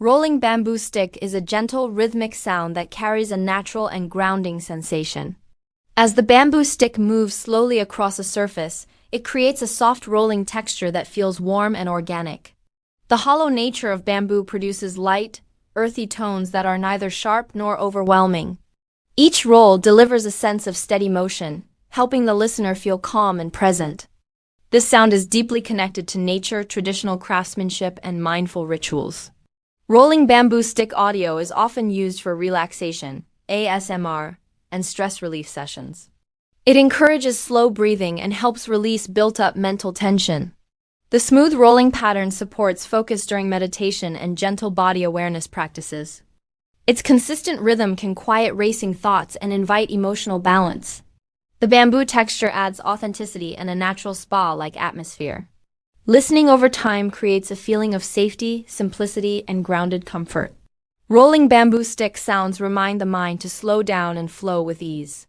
Rolling bamboo stick is a gentle, rhythmic sound that carries a natural and grounding sensation. As the bamboo stick moves slowly across a surface, it creates a soft rolling texture that feels warm and organic. The hollow nature of bamboo produces light, earthy tones that are neither sharp nor overwhelming. Each roll delivers a sense of steady motion, helping the listener feel calm and present. This sound is deeply connected to nature, traditional craftsmanship, and mindful rituals. Rolling bamboo stick audio is often used for relaxation, ASMR, and stress relief sessions. It encourages slow breathing and helps release built-up mental tension. The smooth rolling pattern supports focus during meditation and gentle body awareness practices. Its consistent rhythm can quiet racing thoughts and invite emotional balance. The bamboo texture adds authenticity and a natural spa-like atmosphere. Listening over time creates a feeling of safety, simplicity, and grounded comfort. Rolling bamboo stick sounds remind the mind to slow down and flow with ease.